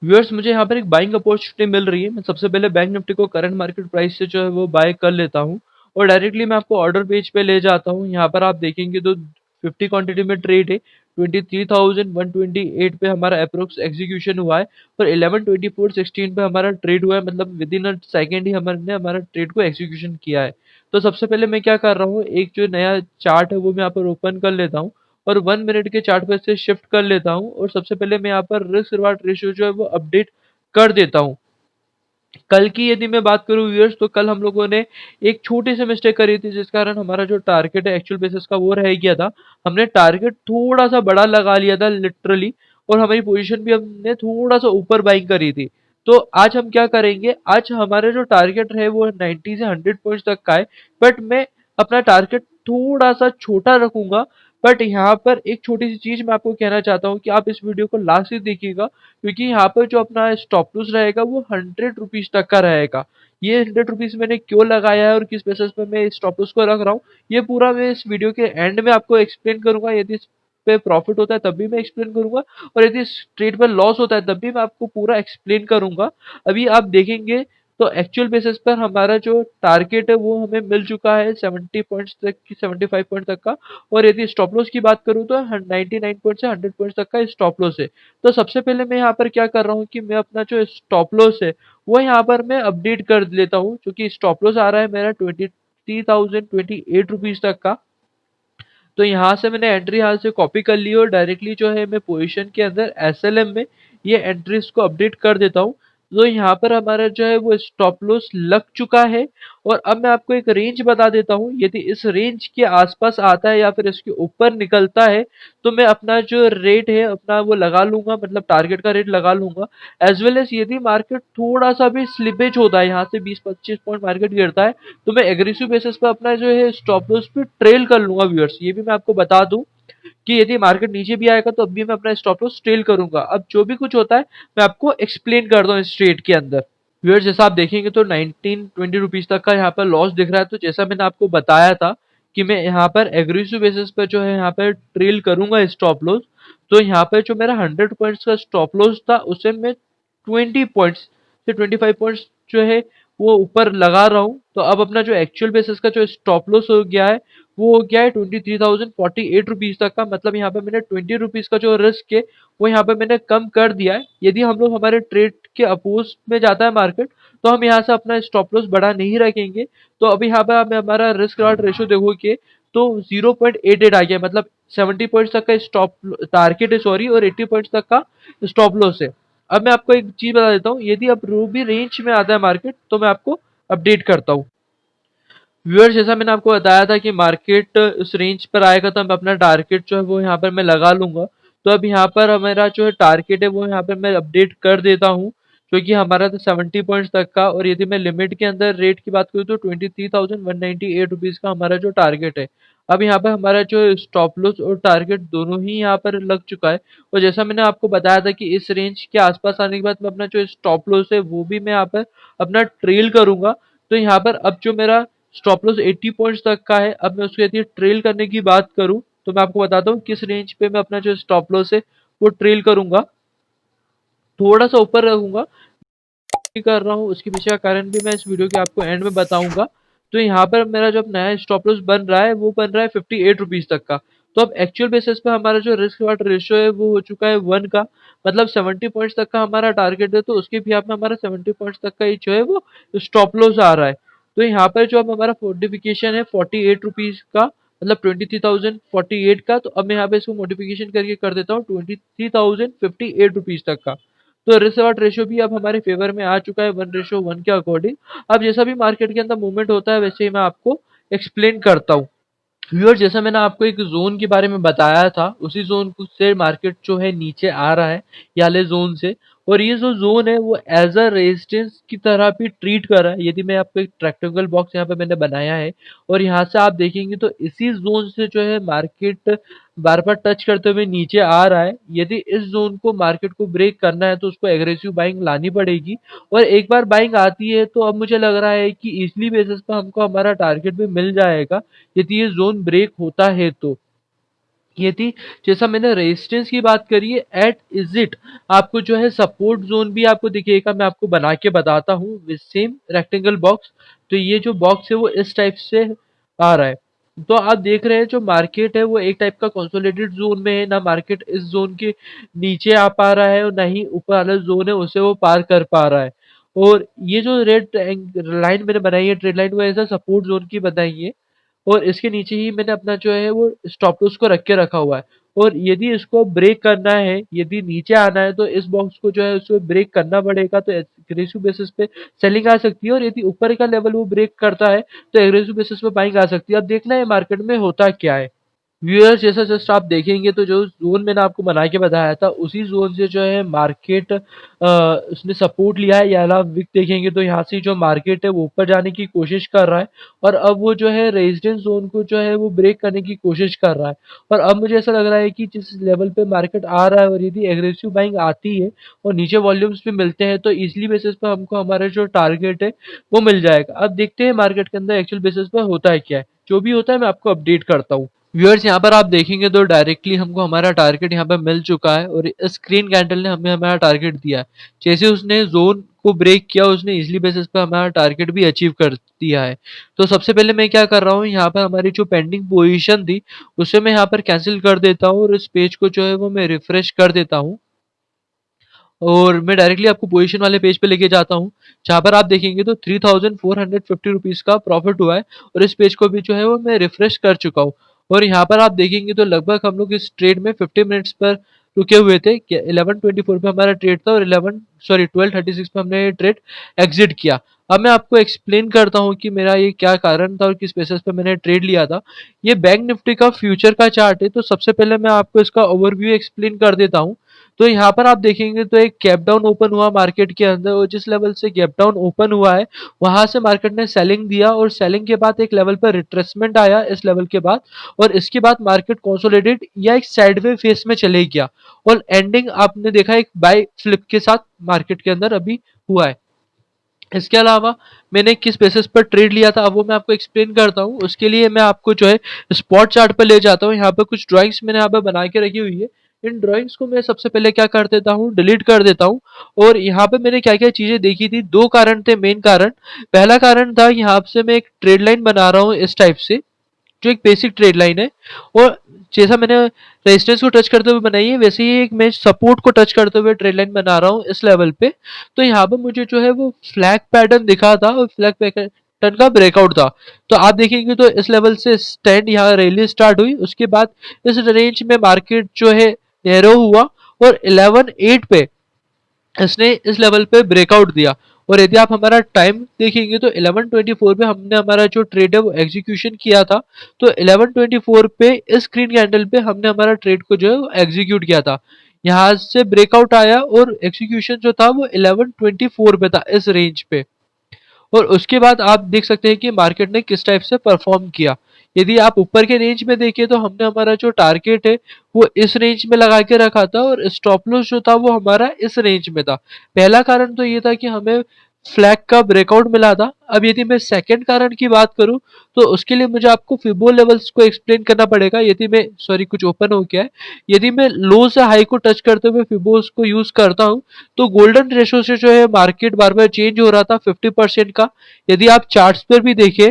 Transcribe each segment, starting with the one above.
Viewers मुझे यहाँ पर एक बाइंग अपॉर्चुनिटी मिल रही है। मैं सबसे पहले बैंक निफ्टी को करंट मार्केट प्राइस से जो है वो बाय कर लेता हूँ और डायरेक्टली मैं आपको ऑर्डर पेज पे ले जाता हूँ। यहाँ पर आप देखेंगे तो 50 क्वांटिटी में ट्रेड है। 23,128 पे हमारा अप्रोक्स एग्जीक्यूशन हुआ है और 11/24/16 पे हमारा ट्रेड हुआ है, मतलब विद इन अ सेकेंड ही हमने हमारा ट्रेड को एग्जीक्यूशन किया है। तो सबसे पहले मैं क्या कर रहा हूँ, एक जो नया चार्ट है वो मैं यहाँ पर ओपन कर लेता हूँ और 1 मिनट के चार्ट पे से शिफ्ट कर लेता हूँ और सबसे पहले मैं यहाँ पर रिस्क रिवार्ड रेशियो जो है वो अपडेट कर देता हूँ। कल की यदि मैं बात करूँ व्यूअर्स, तो कल हम लोगों ने एक छोटी सी मिस्टेक करी थी जिस कारण हमारा जो टारगेट है एक्चुअल बेसिस का वो रह गया था। हमने टारगेट थोड़ा सा बड़ा लगा लिया था लिटरली, और हमारी पोजीशन भी हमने थोड़ा सा ऊपर बाइंग करी थी। तो आज हम क्या करेंगे, आज हमारे जो टारगेट है वो 90 से 100 पॉइंट्स तक का है, बट मैं अपना टारगेट थोड़ा सा छोटा रखूंगा। बट यहाँ पर एक छोटी सी चीज मैं आपको कहना चाहता हूँ कि आप इस वीडियो को लास्ट तक देखिएगा, क्योंकि यहाँ पर जो अपना स्टॉप लॉस रहेगा वो 100 रुपीज तक का रहेगा। ये 100 रुपीज मैंने क्यों लगाया है और किस बेसिस पे मैं स्टॉप लॉस को रख रहा हूँ, ये पूरा मैं इस वीडियो के एंड में आपको एक्सप्लेन करूंगा। यदि इस पे प्रॉफिट होता है तब भी मैं एक्सप्लेन करूंगा, और यदि इस ट्रेड पे लॉस होता है तब भी मैं आपको पूरा एक्सप्लेन करूंगा। अभी आप देखेंगे तो एक्चुअल बेसिस पर हमारा जो टारगेट है वो हमें मिल चुका है 70 पॉइंट्स तक की, 75 पॉइंट तक का। और यदि स्टॉप लॉस की बात करूं तो 99 पॉइंट से 100 पॉइंट तक का स्टॉप लॉस है। तो सबसे पहले मैं यहाँ पर क्या कर रहा हूँ कि मैं अपना जो स्टॉप लॉस है वो यहाँ पर मैं अपडेट कर लेता हूँ, क्योंकि स्टॉप लॉस आ रहा है मेरा 23,028 रुपीज तक का। तो यहाँ से मैंने एंट्री यहाँ से कॉपी कर ली और डायरेक्टली जो है मैं पोजीशन के अंदर एसएलएम में ये एंट्रीज को अपडेट कर देता हूँ। तो यहाँ पर हमारा जो है वो स्टॉप लॉस लग चुका है। और अब मैं आपको एक रेंज बता देता हूँ, यदि इस रेंज के आसपास आता है या फिर इसके ऊपर निकलता है तो मैं अपना जो रेट है अपना वो लगा लूंगा, मतलब टारगेट का रेट लगा लूंगा। एज वेल एज यदि मार्केट थोड़ा सा भी स्लिपेज होता है, यहाँ से 20-25 पॉइंट मार्केट गिरता है, तो मैं एग्रेसिव बेसिस पे अपना जो है स्टॉप लॉस पे ट्रेल कर लूंगा व्यूअर्स। ये भी मैं आपको बता दूं कि यदि मार्केट नीचे भी आएगा तो अब भी मैं अपना स्टॉप लॉस ट्रेल करूंगा। अब जो भी कुछ होता है मैं आपको एक्सप्लेन करता हूँ इस ट्रेड के अंदर। व्यूअर्स जैसा आप देखेंगे तो 19-20 रुपीज तक का यहाँ पर लॉस दिख रहा है। तो जैसा मैंने आपको बताया था कि मैं यहाँ पर एग्रेसिव बेसिस पर जो है यहाँ पर ट्रेल करूंगा स्टॉप लॉस। तो यहाँ पर जो मेरा 100 पॉइंट्स का स्टॉप लॉस था उसे मैं 20 पॉइंट्स से 25 पॉइंट्स जो है वो ऊपर लगा रहा हूँ। तो अब अपना जो एक्चुअल बेसिस का जो स्टॉप लॉस हो गया है वो हो गया है 23,048 रुपीज तक का। मतलब यहाँ पे मैंने 20 रुपीज का जो रिस्क है वो यहाँ पे मैंने कम कर दिया है। यदि हम लोग हमारे ट्रेड के अपोज में जाता है मार्केट तो हम यहाँ से अपना स्टॉप लॉस बढ़ा नहीं रखेंगे। तो अभी यहाँ पे हमें हमारा रिस्क रिवार्ड रेशियो देखोगे तो 0.88 आ गया, मतलब 70 पॉइंट्स तक का स्टॉप टारगेट है सॉरी, और 80 पॉइंट्स तक का स्टॉप लॉस है। अब मैं आपको एक चीज बता देता हूँ, यदि अब रो भी रेंज में आता है मार्केट तो मैं आपको अपडेट करता हूँ। व्यूअर्स जैसा मैंने आपको बताया था कि मार्केट उस रेंज पर आएगा तो मैं अपना टारगेट जो है वो यहाँ पर मैं लगा लूंगा। तो अब यहाँ पर मेरा जो है टारगेट है वो यहाँ पर मैं अपडेट कर देता हूँ, क्योंकि हमारा तो 70 पॉइंट्स तक का, और यदि मैं लिमिट के अंदर रेट की बात करूँ तो 23,198 रुपीज का हमारा जो टारगेट है। अब यहाँ पर हमारा जो स्टॉप लॉस और टारगेट दोनों ही यहाँ पर लग चुका है। और जैसा मैंने आपको बताया था कि इस रेंज के आसपास आने के बाद मैं अपना जो स्टॉप लॉस है वो भी मैं यहाँ पर अपना ट्रेल करूंगा। तो यहाँ पर अब जो मेरा स्टॉप लॉस 80 पॉइंट्स तक का है, अब मैं उसको यदि ट्रेल करने की बात करूं तो मैं आपको बताता हूं किस रेंज पे मैं अपना जो स्टॉप लॉस है वो ट्रेल करूंगा। थोड़ा सा ऊपर रखूंगा कर रहा हूँ, उसके पीछे का कारण भी मैं इस वीडियो के आपको एंड में बताऊंगा। तो यहाँ पर मेरा जो नया स्टॉप लॉस बन रहा है वो बन रहा है 58 रुपीज तक का। तो अब एक्चुअल बेसिस पे हमारा जो रिस्क रिवार्ड रेशियो है वो हो चुका है 1 का, मतलब 70 पॉइंट्स तक का हमारा टारगेट है तो उसके भी में हमारा 70 पॉइंट्स तक का ही जो है वो स्टॉप लॉस आ रहा है। तो यहाँ पर जो अब हमारा मॉडिफिकेशन है 48 रुपीज का, मतलब 23,048 का। तो अब मैं यहाँ पे इसको मॉडिफिकेशन करके कर देता हूँ 23,058 रुपीज तक का। तो रिस्क रिवार्ड रेशियो भी अब हमारे फेवर में आ चुका है 1:1 के अकॉर्डिंग। अब जैसा भी मार्केट के अंदर मूवमेंट होता है वैसे ही मैं आपको एक्सप्लेन करता हूँ। व्यूअर जैसा मैंने आपको एक जोन के बारे में बताया था, उसी जोन से मार्केट जो है नीचे आ रहा है, ये वाले जोन से। और ये जो जोन है वो एज अ रेजिस्टेंस की तरह भी ट्रीट कर रहा है। यदि मैं आपको एक ट्रैक्टेबल बॉक्स यहाँ पे मैंने बनाया है और यहाँ से आप देखेंगे तो इसी जोन से जो है मार्केट बार बार टच करते हुए नीचे आ रहा है। यदि इस जोन को मार्केट को ब्रेक करना है तो उसको एग्रेसिव बाइंग लानी पड़ेगी, और एक बार बाइंग आती है तो अब मुझे लग रहा है कि इजली बेसिस पर हमको हमारा टारगेट भी मिल जाएगा यदि ये जोन ब्रेक होता है तो। ये थी। जैसा मैंने रेजिस्टेंस की बात करी है, एट इज इट आपको जो है सपोर्ट जोन भी आपको दिखेगा। मैं आपको बना के बताता हूँ विद सेम रेक्टेंगल बॉक्स। तो ये जो बॉक्स है वो इस टाइप से आ रहा है। तो आप देख रहे हैं जो मार्केट है वो एक टाइप का कंसोलिडेटेड जोन में है, ना मार्केट इस जोन के नीचे आ पा रहा है और ना ही ऊपर वाला जोन है उसे वो पार कर पा रहा है। और ये जो रेड लाइन मैंने बनाई है, ट्रेड लाइन, वो ऐसा सपोर्ट जोन की बनाई है। और इसके नीचे ही मैंने अपना जो है वो स्टॉप लॉस को रख के रखा हुआ है। और यदि इसको ब्रेक करना है, यदि नीचे आना है, तो इस बॉक्स को जो है उसको ब्रेक करना पड़ेगा। तो एग्रेसिव बेसिस पे सेलिंग आ सकती है, और यदि ऊपर का लेवल वो ब्रेक करता है तो एग्रेसिव बेसिस पे बाइंग आ सकती है। अब देखना है मार्केट में होता क्या है। व्यूअर्स, जैसा जस्ट आप देखेंगे तो जो जोन मैंने आपको बना के बताया था उसी जोन से जो है मार्केट उसने सपोर्ट लिया है। या आप विक देखेंगे तो यहाँ से जो मार्केट है वो ऊपर जाने की कोशिश कर रहा है, और अब वो जो है रेजिस्टेंस जोन को जो है वो ब्रेक करने की कोशिश कर रहा है। और अब मुझे ऐसा लग रहा है कि जिस लेवल पे मार्केट आ रहा है, और यदि एग्रेसिव बाइंग आती है और नीचे वॉल्यूम्स भी मिलते हैं, तो इजिली बेसिस पे हमको हमारा जो टारगेट है वो मिल जाएगा। अब देखते हैं मार्केट के अंदर एक्चुअल बेसिस पे होता है क्या है। जो भी होता है मैं आपको अपडेट करता हूँ। व्यूअर्स, यहाँ पर आप देखेंगे तो डायरेक्टली हमको हमारा टारगेट यहाँ पे मिल चुका है, और इस स्क्रीन कैंडल ने हमें हमारा टारगेट दिया है। जैसे उसने जोन को ब्रेक किया, उसने इजिली बेसिस पे हमारा टारगेट भी अचीव कर दिया है। तो सबसे पहले मैं क्या कर रहा हूँ, यहाँ पर हमारी जो पेंडिंग पोजीशन थी उसे मैं यहाँ पर कैंसिल कर देता हूँ, और इस पेज को जो है वो मैं रिफ्रेश कर देता हूँ। और मैं डायरेक्टली आपको पोजीशन वाले पेज पे लेके जाता हूँ, जहाँ पर आप देखेंगे तो 3450 रुपीज़ का प्रॉफिट हुआ है। और इस पेज को भी जो है वो मैं रिफ्रेश कर चुका हूँ। और यहाँ पर आप देखेंगे तो लगभग हम लोग इस ट्रेड में 50 मिनट्स पर रुके हुए थे। 11:24 पे हमारा ट्रेड था, और 12:36 पे हमने ये ट्रेड एग्जिट किया। अब मैं आपको एक्सप्लेन करता हूँ कि मेरा ये क्या कारण था और किस बेसिस पे मैंने ट्रेड लिया था। ये बैंक निफ्टी का फ्यूचर का चार्ट है। तो सबसे पहले मैं आपको इसका ओवरव्यू एक्सप्लेन कर देता हूँ। तो यहाँ पर आप देखेंगे तो एक गैप डाउन ओपन हुआ मार्केट के अंदर, और जिस लेवल से गैप डाउन ओपन हुआ है वहां से मार्केट ने सेलिंग दिया, और सेलिंग के बाद एक लेवल पर रिट्रेसमेंट आया इस लेवल के बाद। और इसके बाद मार्केट कंसोलिडेट या एक साइडवे फेस में चले गया, और एंडिंग आपने देखा एक बाय फ्लिप के साथ मार्केट के अंदर अभी हुआ है। इसके अलावा मैंने किस बेसिस पर ट्रेड लिया था अब वो मैं आपको एक्सप्लेन करता हूँ। उसके लिए मैं आपको जो है स्पॉट चार्ट पर ले जाता हूँ। यहाँ पे कुछ ड्राइंग्स मैंने यहाँ पे बना के रखी हुई है। इन ड्राइंग्स को मैं सबसे पहले क्या कर देता हूँ, डिलीट कर देता हूँ। और यहाँ पे मैंने क्या क्या चीजें देखी थी, दो कारण थे मेन कारण। पहला कारण था यहाँ से मैं एक ट्रेड लाइन बना रहा हूँ इस टाइप से, जो एक बेसिक ट्रेड लाइन है। और जैसा मैंने रेजिस्टेंस को टच करते हुए बनाई है, वैसे ही एक मैं सपोर्ट को टच करते हुए ट्रेड लाइन बना रहा हूँ इस लेवल पे। तो यहाँ पे मुझे जो है वो फ्लैग पैटर्न दिखा था, और फ्लैग पैटर्न का ब्रेकआउट था। तो आप देखेंगे तो इस लेवल से स्टैंड यहाँ रैली स्टार्ट हुई, उसके बाद इस रेंज में मार्केट जो है नैरो हुआ, और 11:08 पे इसने इस लेवल पे ब्रेकआउट दिया। और यदि आप हमारा टाइम देखेंगे तो 11:24 पे हमने हमारा जो ट्रेड है वो एग्जीक्यूशन किया था। तो 11:24 पे इस स्क्रीन कैंडल पे हमने हमारा ट्रेड को जो है एग्जीक्यूट किया था। यहाँ से ब्रेकआउट आया, और एग्जीक्यूशन जो था वो 11:24 पे था इस रेंज पे। और उसके बाद आप देख सकते हैं कि मार्केट ने किस टाइप से परफॉर्म किया। यदि आप ऊपर के रेंज में देखें तो हमने हमारा जो टारगेट है वो इस रेंज में लगा के रखा था, और स्टॉप लॉस जो था वो हमारा इस रेंज में था। पहला कारण तो ये था कि हमें फ्लैग का ब्रेकआउट मिला था। अब यदि मैं सेकंड कारण की बात करूं तो उसके लिए मुझे आपको फिबो लेवल्स को एक्सप्लेन करना पड़ेगा। यदि मैं सॉरी कुछ ओपन हो गया है। यदि मैं लो से हाई को टच करते हुए फिबोस को यूज करता हूं, तो गोल्डन रेशो से जो है मार्केट बार बार चेंज हो रहा था 50% का। यदि आप चार्ट्स पर भी देखें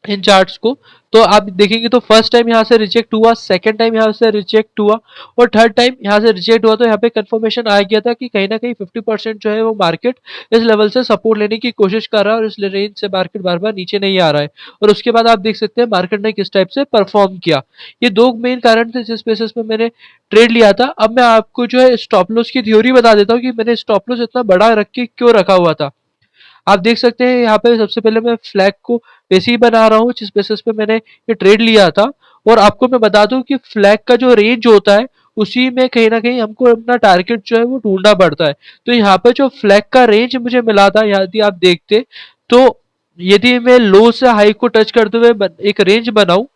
इन चार्ट्स को, तो आप देखेंगे तो फर्स्ट टाइम यहाँ से रिजेक्ट हुआ, सेकंड टाइम यहाँ से रिजेक्ट हुआ, और थर्ड टाइम यहाँ से रिजेक्ट हुआ। तो यहाँ पे कंफर्मेशन आ गया था कि कहीं ना कहीं 50% जो है वो मार्केट इस लेवल से सपोर्ट लेने की कोशिश कर रहा है, और इस रेंज से मार्केट बार बार नीचे नहीं आ रहा है। और उसके बाद आप देख सकते हैं मार्केट ने किस टाइप से परफॉर्म किया। ये दो मेन कारण थे जिस बेसिस पे मैंने ट्रेड लिया था। अब मैं आपको जो है स्टॉप लॉस की थ्योरी बता देता हूँ कि मैंने स्टॉप लॉस इतना बड़ा रख के क्यों रखा हुआ था। आप देख सकते हैं यहाँ पे सबसे पहले मैं फ्लैग को वैसे ही बना रहा हूँ जिस बेसिस पे मैंने ये ट्रेड लिया था। और आपको मैं बता दूं कि फ्लैग का जो रेंज होता है उसी में कहीं ना कहीं हमको अपना टारगेट जो है वो ढूंढना पड़ता है। तो यहाँ पे जो फ्लैग का रेंज मुझे मिला था, यदि आप देखते तो यदि मैं लो से हाई को टच करते हुए एक रेंज बनाऊं,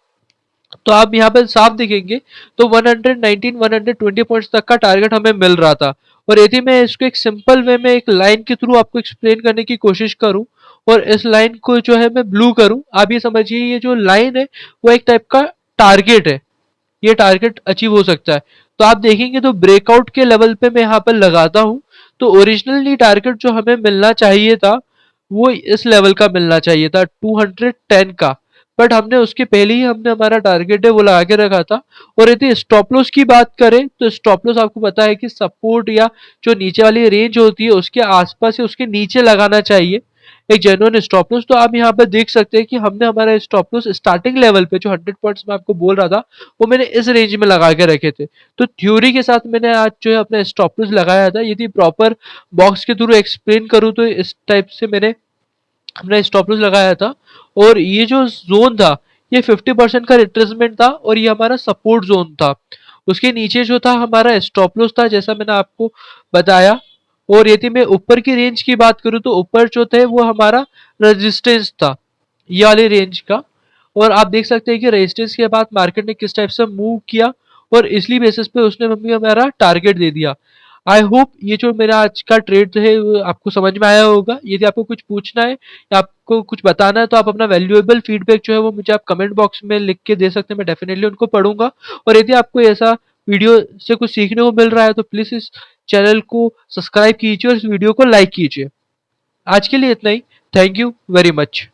तो आप यहाँ पे साफ देखेंगे तो 119 120 पॉइंट्स तक का टारगेट हमें मिल रहा था। और यदि मैं इसको एक सिंपल वे में एक लाइन के थ्रू आपको एक्सप्लेन करने की कोशिश करूं, और इस लाइन को जो है मैं ब्लू करूं, आप ये समझिए ये जो लाइन है वो एक टाइप का टारगेट है। ये टारगेट अचीव हो सकता है। तो आप देखेंगे तो ब्रेकआउट के लेवल पे मैं यहाँ पर लगाता हूँ, तो ओरिजिनली टारगेट जो हमें मिलना चाहिए था वो इस लेवल का मिलना चाहिए था 210 का, बट हमने उसके पहले ही हमने हमारा टारगेट है वो लगा के रखा था। और यदि स्टॉप लॉस की बात करें तो स्टॉप लॉस आपको पता है कि सपोर्ट या जो नीचे वाली रेंज होती है उसके आसपास या उसके नीचे लगाना चाहिए एक जेन्युइन स्टॉप लॉस। तो आप यहाँ पर देख सकते हैं कि हमने हमारा स्टॉप लॉस स्टार्टिंग लेवल पे जो 100 पॉइंट्स मैं आपको बोल रहा था वो मैंने इस रेंज में लगा के रखे थे। तो थ्योरी के साथ मैंने आज जो है अपना स्टॉप लॉस लगाया था। यदि प्रॉपर बॉक्स के थ्रू एक्सप्लेन करूँ तो इस टाइप से मैंने अपना स्टॉप लॉस लगाया था। और ये जो जोन था ये 50% का रिट्रेसमेंट था और ये हमारा सपोर्ट जोन था। उसके नीचे जो था हमारा स्टॉप लॉस था जैसा मैंने आपको बताया। और यदि मैं ऊपर की रेंज की बात करूं तो ऊपर जो थे वो हमारा रेजिस्टेंस था ये वाली रेंज का। और आप देख सकते हैं कि रेजिस्टेंस के बाद मार्केट ने किस टाइप से मूव किया और इसलिए बेसिस पे उसने हमें हमारा टारगेट दे दिया। आई होप ये जो मेरा आज का ट्रेड है वो आपको समझ में आया होगा। यदि आपको कुछ पूछना है या आपको कुछ बताना है तो आप अपना वैल्यूएबल फीडबैक जो है वो मुझे आप कमेंट बॉक्स में लिख के दे सकते हैं, मैं डेफिनेटली उनको पढ़ूंगा। और यदि आपको ऐसा वीडियो से कुछ सीखने को मिल रहा है तो प्लीज इस चैनल को सब्सक्राइब कीजिए और इस वीडियो को लाइक कीजिए। आज के लिए इतना ही। Thank you very much.